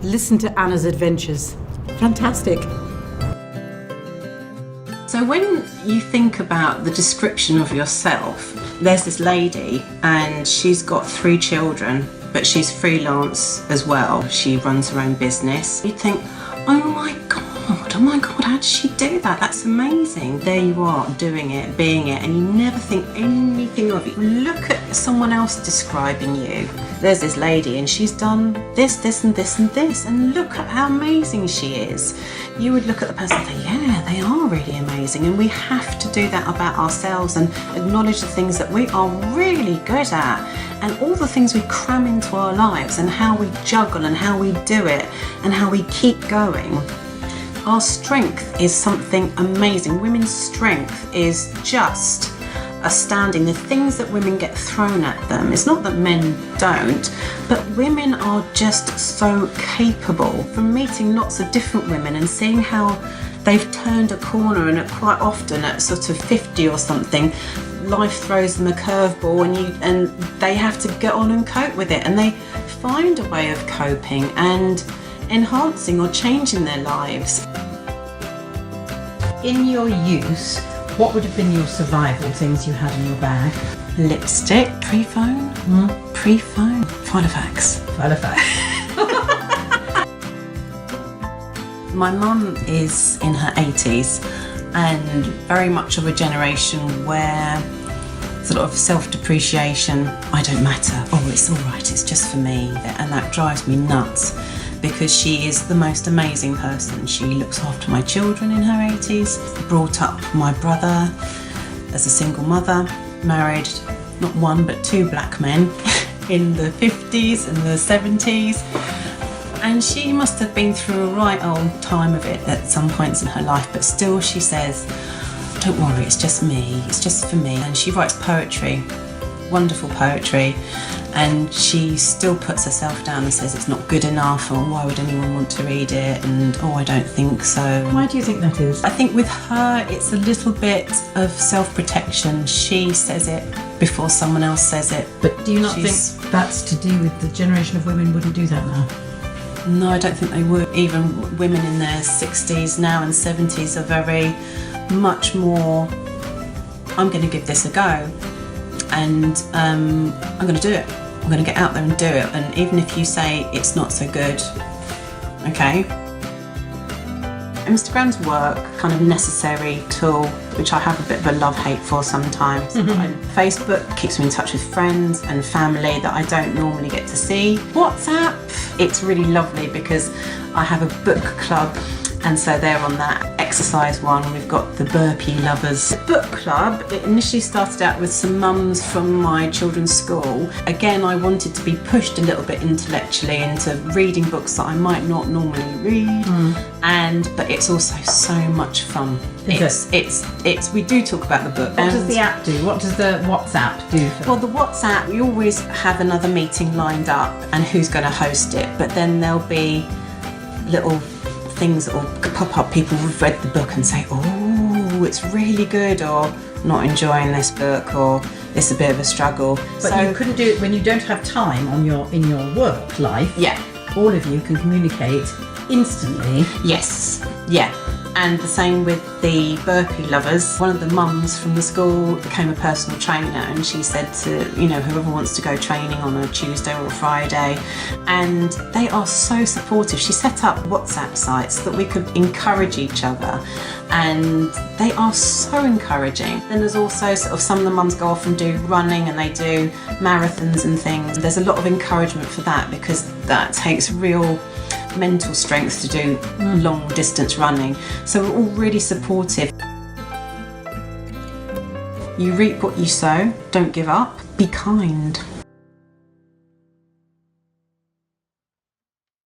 Listen to Anna's adventures. Fantastic. So when you think about the description of yourself, there's this lady and she's got 3 children, but she's freelance as well. She runs her own business. You'd think, oh my God, how does she do that? That's amazing. There you are, doing it, being it, and you never think anything of it. Look at someone else describing you. There's this lady and she's done this, this and this and this, and look at how amazing she is. You would look at the person and think, yeah, they are really amazing, and we have to do that about ourselves and acknowledge the things that we are really good at and all the things we cram into our lives and how we juggle and how we do it and how we keep going. Our strength is something amazing. Women's strength is just astounding. The things that women get thrown at them, it's not that men don't, but women are just so capable. From meeting lots of different women and seeing how they've turned a corner, and quite often at sort of 50 or something, life throws them a curveball and they have to get on and cope with it, and they find a way of coping and enhancing or changing their lives. In your youth, what would have been your survival things you had in your bag? Lipstick, pre-phone, Filofax. My mum is in her 80s and very much of a generation where sort of self-depreciation, I don't matter, oh it's all right, it's just for me, and that drives me nuts. Because she is the most amazing person. She looks after my children in her 80s, brought up my brother as a single mother, married not 1 but 2 black men in the 50s and the 70s. And she must have been through a right old time of it at some points in her life, but still she says, don't worry, it's just me, it's just for me. And she writes poetry, wonderful poetry, and she still puts herself down and says it's not good enough, or why would anyone want to read it, and oh I don't think so. Why do you think that is? I think with her it's a little bit of self-protection. She says it before someone else says it. But do you not think that's to do with the generation of women wouldn't do that now? No, I don't think they would. Even women in their 60s now and 70s are very much more, I'm going to give this a go, and I'm going to do it. I'm going to get out there and do it, and even if you say it's not so good, okay. Instagram's work, kind of necessary tool, which I have a bit of a love-hate for sometimes. Facebook keeps me in touch with friends and family that I don't normally get to see. WhatsApp, it's really lovely because I have a book club, and so they're on that exercise one. We've got the Burpee Lovers book club. It initially started out with some mums from my children's school. Again, I wanted to be pushed a little bit intellectually into reading books that I might not normally read, but it's also so much fun. It's we do talk about the book. What does the app do? What does the WhatsApp do? Well, the WhatsApp, we always have another meeting lined up and who's going to host it, but then there'll be little things that will pop up. People who've read the book and say, oh, it's really good, or not enjoying this book, or it's a bit of a struggle. But so, you couldn't do it when you don't have time in your work life. Yeah. All of you can communicate instantly. Yes. Yeah. And the same with the Burpee Lovers. One of the mums from the school became a personal trainer, and she said to, whoever wants to go training on a Tuesday or a Friday, and they are so supportive. She set up WhatsApp sites that we could encourage each other, and they are so encouraging. Then there's also sort of some of the mums go off and do running, and they do marathons and things. There's a lot of encouragement for that, because that takes real mental strength to do long distance running. So we're all really supportive. You reap what you sow, don't give up, be kind.